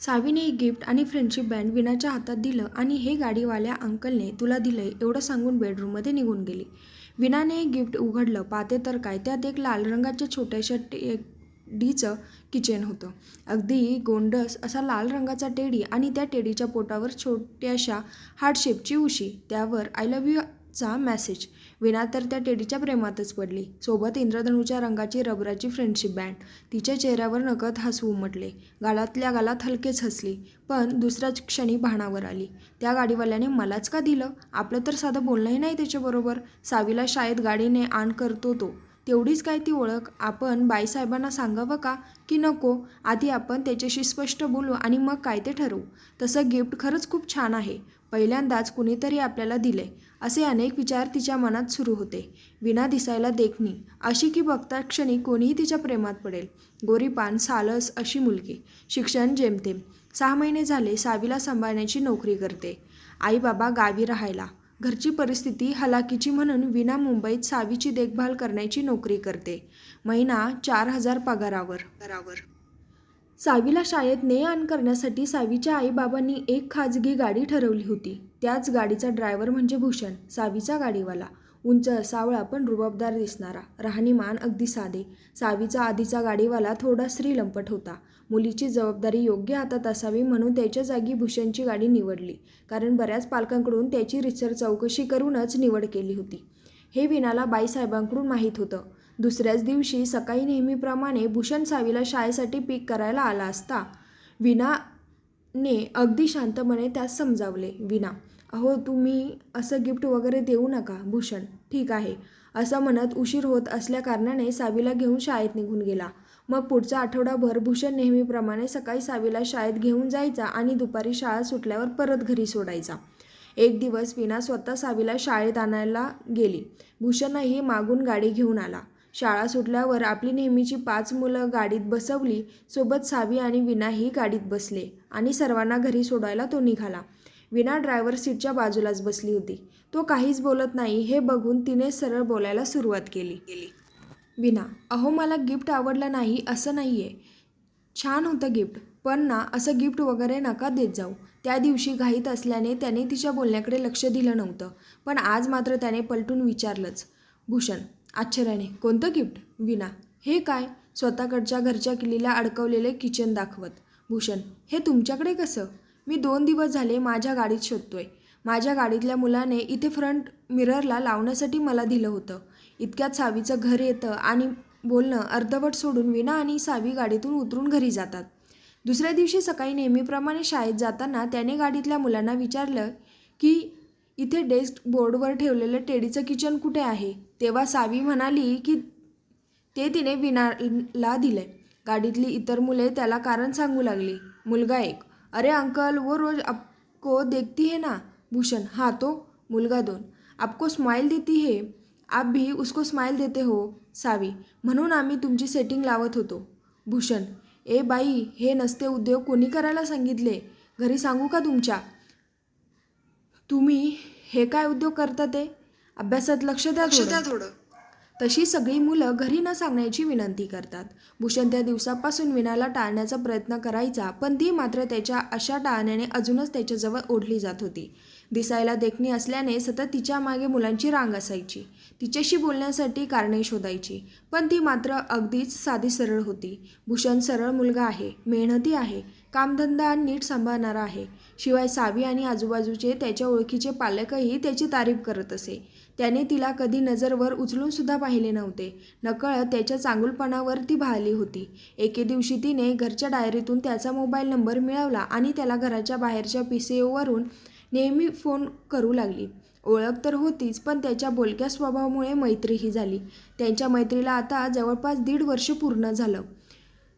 सावीने एक गिफ्ट आणि friendship band विनाच्या हातात दिलं आणि हे गाडीवाल्या अंकलने तुला दिलंय एवढं सांगून बेडरूममध्ये निघून गेली. विनाने एक गिफ्ट उघडलं, पाहते तर काय, त्यात एक लाल रंगाच्या छोट्याशा टेडीचं किचन होतं. अगदी गोंडस असा लाल रंगाचा टेडी आणि त्या टेडीच्या पोटावर छोट्याशा हार्ट शेपची उशी, त्यावर आय लव्ह यू चा मेसेज. विना तर त्या टेडीच्या प्रेमातच पडली. सोबत इंद्रधनुच्या रंगाची रबराची फ्रेंडशिप बँड. तिच्या चेहऱ्यावर नकळत हसू उमटले. गालातल्या गालात हलकेच हसली, पण दुसऱ्याच क्षणी भानावर आली. त्या गाडीवाल्याने मलाच का दिलं? आपलं तर साधं बोलणंही नाही त्याच्याबरोबर. सावीला शाळेत गाडीने आण करतो तो. तेवढीच काय ती ओळख? आपण बाईसाहेबांना सांगावं का की नको? आधी आपण त्याच्याशी स्पष्ट बोलू आणि मग काय ते ठरवू. तसं गिफ्ट खरंच खूप छान आहे. पहिल्यांदाच कुणीतरी आपल्याला दिले, असे अनेक विचार तिच्या मनात सुरू होते. विना दिसायला देखणी, अशी की बघता क्षणी कोणीही तिच्या प्रेमात पडेल. गोरीपान, सालस अशी मुलगी. शिक्षण जेमतेम. 6 महिने झाले सावीला सांभाळण्याची नोकरी करते. आई बाबा गावी राहायला. घरची परिस्थिती हलाखीची म्हणून विना मुंबईत सावीची देखभाल करण्याची नोकरी करते. महिना 4,000 पगारावर. सावीला शाळेत ने आण करण्यासाठी सावीच्या आईबाबांनी एक खाजगी गाडी ठरवली होती. त्याच गाडीचा ड्रायव्हर म्हणजे भूषण, सावीचा गाडीवाला. उंच, सावळा पण रुबाबदार दिसणारा. राहणीमान अगदी साधे. सावीचा आधीचा गाडीवाला थोडा स्त्रीलंपट होता. मुलीची जबाबदारी योग्य हातात असावी म्हणून त्याच्या जागी भूषणची गाडी निवडली. कारण बऱ्याच पालकांकडून त्याची रीतसर चौकशी करूनच निवड केली होती. हे विनाला बाईसाहेबांकडून माहीत होतं. दुसऱ्याच दिवशी सकाळी नेहमीप्रमाणे भूषण सावीला शाळेसाठी पिक करायला आला असता विनाने अगदी शांतपणे त्यास समजावले. विना, अहो तुम्ही असं गिफ्ट वगैरे देऊ नका. भूषण, ठीक आहे, असं म्हणत उशीर होत असल्याकारणाने सावीला घेऊन शाळेत निघून गेला. मग पुढचा आठवडाभर भूषण नेहमीप्रमाणे सकाळी सावीला शाळेत घेऊन जायचा आणि दुपारी शाळा सुटल्यावर परत घरी सोडायचा. एक दिवस विना स्वतः सावीला शाळेत आणायला गेली. भूषणही मागून गाडी घेऊन आला. शाळा सुटल्यावर आपली नेहमीची 5 मुलं गाडीत बसवली. सोबत सावी आणि विनाही गाडीत बसले आणि सर्वांना घरी सोडायला तो निघाला. विना ड्रायव्हर सीटच्या बाजूलाच बसली होती. तो काहीच बोलत नाही हे बघून तिने सरळ बोलायला सुरुवात केली. विना, अहो मला गिफ्ट आवडलं नाही असं नाहीये. छान होतं गिफ्ट, पण ना असं गिफ्ट वगैरे नका देत जाऊ. त्या दिवशी घाईत असल्याने त्याने तिच्या बोलण्याकडे लक्ष दिलं नव्हतं, पण आज मात्र त्याने पलटून विचारलंच. भूषण आश्चर्याने, कोणतं गिफ्ट? विना, हे काय? स्वतःकडच्या घरच्या किल्लीला अडकवलेले किचन दाखवत. भूषण, हे तुमच्याकडे कसं? मी 2 दिवस झाले माझ्या गाडीत शोधतोय. माझ्या गाडीतल्या मुलाने इथे फ्रंट मिररला लावण्यासाठी मला दिलं होतं. इतक्यात सावीचं घर येतं आणि बोलणं अर्धवट सोडून विना आणि सावी गाडीतून उतरून घरी जातात. दुसऱ्या दिवशी सकाळी नेहमीप्रमाणे शाळेत जाताना त्याने गाडीतल्या मुलांना विचारलं की इथे डेस्क बोर्डवर ठेवलेलं टेडीचं किचन कुठे आहे? तेव्हा सावी म्हणाली की ते तिने विनाला दिलंय. गाडीतली इतर मुले त्याला कारण सांगू लागली. मुलगा 1, अरे अंकल वो रोज आपको देखती है ना. भूषण, हाँ तो. मुलगा 2, आपको स्माइल देती है, आप भी उसको स्माइल देते हो. सावी, म्हणून आम्ही तुमची सेटिंग लावत होतो. भूषण, ए बाई, हे नसते उद्योग कोणी करायला सांगितले? घरी सांगू का तुमच्या? तुम्ही हे काय उद्योग करता ते? अभ्यासात लक्ष द्या थोडं. तशी सगळी मुलं घरी न सांगण्याची विनंती करतात. भूषण त्या दिवसापासून विनाला टाळण्याचा प्रयत्न करायचा, पण ती मात्र त्याच्या अशा टाळण्याने अजूनच त्याच्याजवळ ओढली जात होती. दिसायला देखणी असल्याने सतत तिच्या मागे मुलांची रांग असायची. तिच्याशी बोलण्यासाठी कारणे शोधायची, पण ती मात्र अगदीच साधी सरळ होती. भूषण सरळ मुलगा आहे, मेहनती आहे, कामधंदा नीट सांभाळणारा आहे. शिवाय सावी आणि आजूबाजूचे त्याच्या ओळखीचे पालकही त्याची तारीफ करत असे. त्याने तिला कधी नजरवर उचलून सुद्धा पाहिले नव्हते. नकळत त्याच्या चांगुलपणावर ती भाळली होती. एके दिवशी तिने घरच्या डायरीतून त्याचा मोबाईल नंबर मिळवला आणि त्याला घराच्या बाहेरच्या PCOवरून नेहमी फोन करू लागली. ओळख तर होतीच, पण त्याच्या बोलक्या स्वभावामुळे मैत्रीही झाली. त्यांच्या मैत्रीला आता जवळपास 1.5 वर्ष पूर्ण झालं.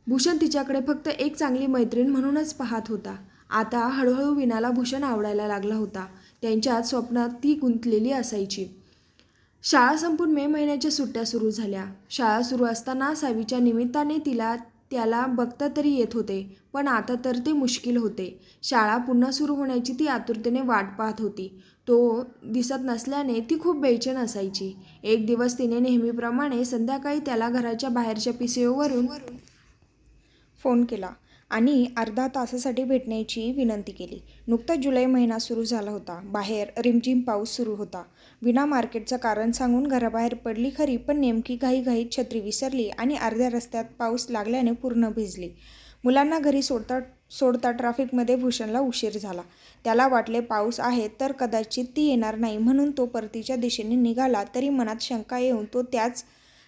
भूषण तिच्याकडे फक्त एक चांगली मैत्रीण म्हणूनच पाहत होता. आता हळूहळू विनाला भूषण आवडायला लागला होता. त्यांच्यात स्वप्नात ती गुंतलेली असायची. शाळा संपून मे महिन्याच्या सुट्ट्या सुरू झाल्या. शाळा सुरू असताना सावीच्या निमित्ताने त्याला बघता तरी येत होते, पण आता तर ते मुश्किल होते. शाळा पुन्हा सुरू होण्याची ती आतुरतेने वाट पाहत होती. तो दिसत नसल्याने ती खूप बेचैन असायची. एक दिवस तिने नेहमीप्रमाणे संध्याकाळी त्याला घराच्या बाहेरच्या PCOवरून फोन केला. आणि अर्धा तासासाठी भेटण्याची विनंती केली. नुकताच जुलै महिना सुरू झाला होता. बाहेर रिमझिम पाऊस सुरू होता. विना मार्केटचं कारण सांगून घराबाहेर पडली खरी, पण नेमकी घाईघाईत छत्री विसरली आणि अर्ध्या रस्त्यात पाऊस लागल्याने पूर्ण भिजली. मुलांना घरी सोडता ट्रॅफिकमध्ये भूषणला उशीर झाला. त्याला वाटले पाऊस आहे तर कदाचित ती येणार नाही, म्हणून तो परतीच्या दिशेने निघाला. तरी मनात शंका येऊन तो त्याच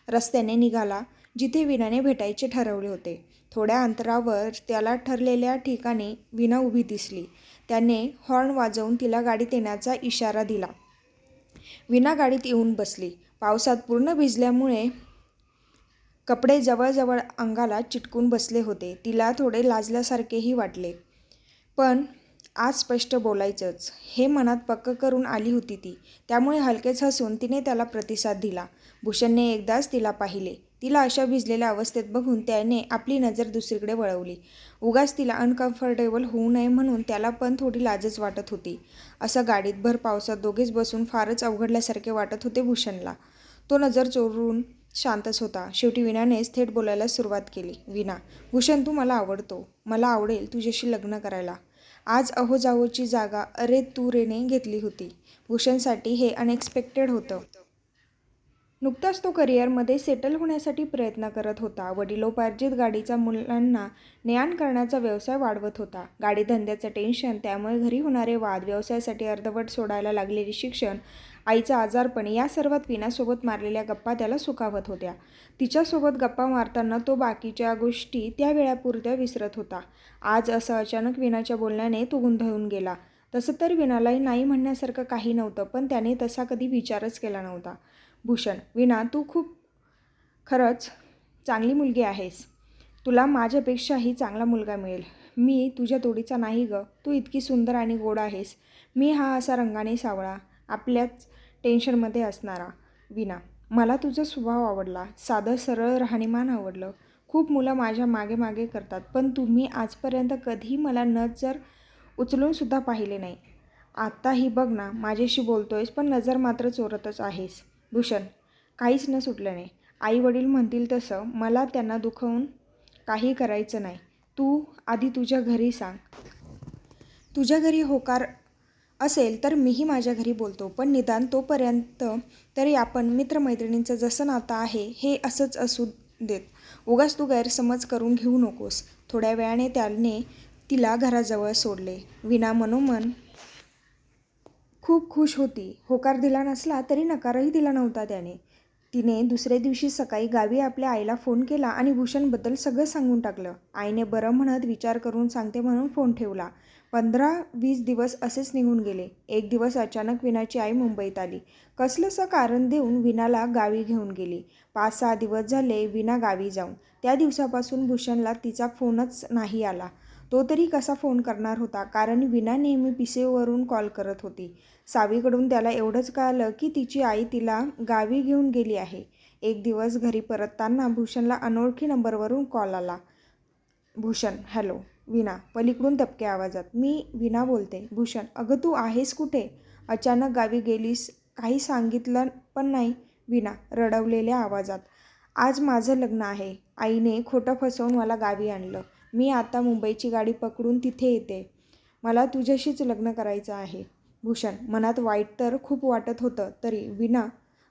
रस्त्याने निघाला जिथे विनाने भेटायचे ठरवले होते. थोड्या अंतरावर त्याला ठरलेल्या ठिकाणी विना उभी दिसली. त्याने हॉर्न वाजवून तिला गाडीत येण्याचा इशारा दिला. विना गाडीत येऊन बसली. पावसात पूर्ण भिजल्यामुळे कपडे जवळजवळ अंगाला चिटकून बसले होते. तिला थोडे लाजल्यासारखेही वाटले. पण आज स्पष्ट बोलायचंच हे मनात पक्क करून आली होती ती. त्यामुळे हलकेच हसून तिने त्याला प्रतिसाद दिला. भूषणने एकदाच तिला पाहिले. तिला अशा भिजलेल्या अवस्थेत बघून त्याने आपली नजर दुसरीकडे वळवली. उगाच तिला अनकम्फर्टेबल होऊ नये म्हणून त्याला पण थोडी लाजच वाटत होती. असं गाडीत भर पावसात दोघेच बसून फारच अवघडल्यासारखे वाटत होते भूषणला. तो नजर चोरून शांतच होता. शेवटी विनानेच थेट बोलायला सुरुवात केली. विना, भूषण, तू मला आवडतो. मला आवडेल तुझ्याशी लग्न करायला. आज अहो-जाहोची जागा अरे तू रेने घेतली होती. भूषणसाठी हे अनएक्सपेक्टेड होतं. नुकताच तो करिअरमध्ये सेटल होण्यासाठी प्रयत्न करत होता. वडिलोपार्जित गाडीचा मुलांना ने-आण करण्याचा व्यवसाय वाढवत होता. गाडीधंद्याचं टेन्शन, त्यामुळे घरी होणारे वाद, व्यवसायासाठी अर्धवट सोडायला लागलेले शिक्षण, आईचं आजारपण या सर्वात विनासोबत मारलेल्या गप्पा त्याला सुखावत होत्या. तिच्यासोबत गप्पा मारताना तो बाकीच्या गोष्टी त्या वेळापुरत्या विसरत होता. आज असं अचानक विनाच्या बोलण्याने तो गोंधळून गेला. तसं तर विनालाही नाही म्हणण्यासारखं काही नव्हतं, पण त्याने तसा कधी विचारच केला नव्हता. भूषण, विना, तू खरंच चांगली मुलगी आहेस. तुला माझ्यापेक्षाही चांगला मुलगा मिळेल. मी तुझ्या तोडीचा नाही गं. तू इतकी सुंदर आणि गोड आहेस. मी हा असा रंगाने सावळा, आपल्याच टेन्शनमध्ये असणारा. विना, मला तुझा स्वभाव आवडला. साधं सरळ राहणीमान आवडलं. खूप मुलं माझ्या मागे मागे करतात, पण तुम्ही आजपर्यंत कधी मला नजर उचलूनसुद्धा पाहिले नाही. आत्ताही बघ ना, माझ्याशी बोलतोयस पण नजर मात्र चोरतच आहेस. भूषण, काहीच न सुटल्याने. आई वडील म्हणतील तसं. मला त्यांना दुखवून काही करायचं नाही. तू आधी तुझ्या घरी सांग. तुझ्या घरी होकार असेल तर मीही माझ्या घरी बोलतो, पण निदान तोपर्यंत तरी आपण मित्रमैत्रिणींचं जसं नातं आहे हे असंच असू देत. उगाच तू गैरसमज करून घेऊ नकोस. थोड्या वेळाने त्याने तिला घराजवळ सोडले. विना मनोमन खूप खुश होती. होकार दिला नसला तरी नकारही दिला नव्हता त्याने. तिने दुसऱ्या दिवशी सकाळी गावी आपल्या आईला फोन केला आणि भूषणबद्दल सगळं सांगून टाकलं. आईने बरं म्हणत विचार करून सांगते म्हणून फोन ठेवला. 15-20 दिवस असेच निघून गेले. एक दिवस अचानक विनाची आई मुंबईत आली. कसलंसं कारण देऊन विनाला गावी घेऊन गेली. 5-6 दिवस झाले विना गावी जाऊन. त्या दिवसापासून भूषणला तिचा फोनच नाही आला. तो तरी कसा फोन करणार होता, कारण विना नेहमी पिसेवरून कॉल करत होती. सावीकडून त्याला एवढंच कळालं की तिची आई तिला गावी घेऊन गेली आहे. एक दिवस घरी परतताना भूषणला अनोळखी नंबरवरून कॉल आला. भूषण, हॅलो. विना, पलीकडून दबक्या आवाजात. मी विना बोलते. भूषण, अगं तू आहेस कुठे? अचानक गावी गेलीस, काही सांगितलं पण नाही. विना, रडवलेल्या आवाजात. आज माझं लग्न आहे. आईने खोटं फसवून मला गावी आणलं. मी आता मुंबईची गाडी पकडून तिथे येते. मला तुझ्याशीच लग्न करायचं आहे. भूषण, मनात वाईट तर खूप वाटत होतं तरी. विना,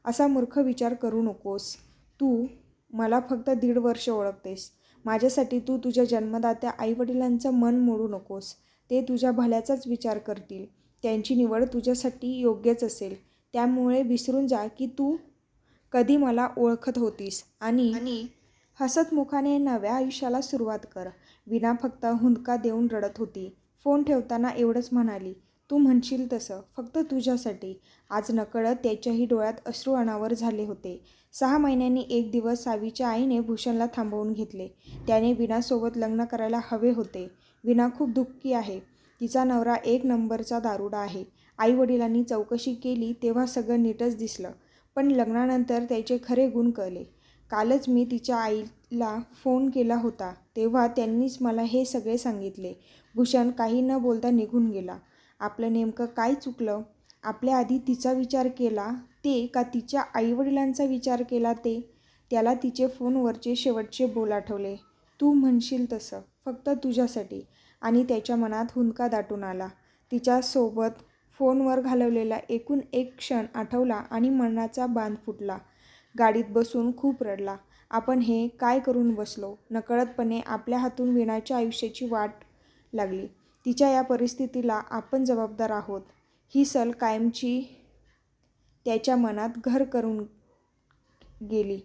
असा मूर्ख विचार करू नकोस. तू मला फक्त 1.5 वर्ष ओळखतेस. माझ्यासाठी तू तुझ्या जन्मदात्या आईवडिलांचं मन मोडू नकोस. ते तुझ्या भल्याचाच विचार करतील. त्यांची निवड तुझ्यासाठी योग्यच असेल. त्यामुळे विसरून जा की तू कधी मला ओळखत होतीस आणि हसतमुखाने नव्या आयुष्याला सुरुवात कर. विना फक्त हुंदका देऊन रडत होती. फोन ठेवताना एवढंच म्हणाली, तू म्हणशील तसं, फक्त तुझ्यासाठी. आज नकळत त्याच्याही डोळ्यात अश्रू अनावर झाले होते. 6 महिन्यांनी एक दिवस सावीच्या आईने भूषणला थांबवून घेतले. त्याने विनासोबत लग्न करायला हवे होते. विना खूप दुःखी आहे. तिचा नवरा 1 नंबरचा दारुडा आहे. आईवडिलांनी चौकशी केली तेव्हा सगळं नीटच दिसलं, पण लग्नानंतर त्याचे खरे गुण कळले. कालच मी तिच्या आईला फोन केला होता तेव्हा त्यांनीच मला हे सगळे सांगितले. भूषण काही न बोलता निघून गेला. आपलं नेमकं काय चुकलं? आपल्या आधी तिचा विचार केला ते का तिच्या आईवडिलांचा विचार केला ते? त्याला तिचे फोनवरचे शेवटचे बोल आठवले. तू म्हणशील तसं. फक्त तुझ्यासाठी. आणि त्याच्या मनात हुंदका दाटून आला. तिच्यासोबत फोनवर घालवलेला एकूण एक क्षण आठवला आणि मनाचा बांध फुटला. गाडीत बसून खूप रडला. आपण हे काय करून बसलो. नकळतपणे आपल्या हातून वीणाच्या आयुष्याची वाट लागली. तिच्या या परिस्थितीला आपण जबाबदार आहोत ही सल कायमची त्याच्या मनात घर करून गेली.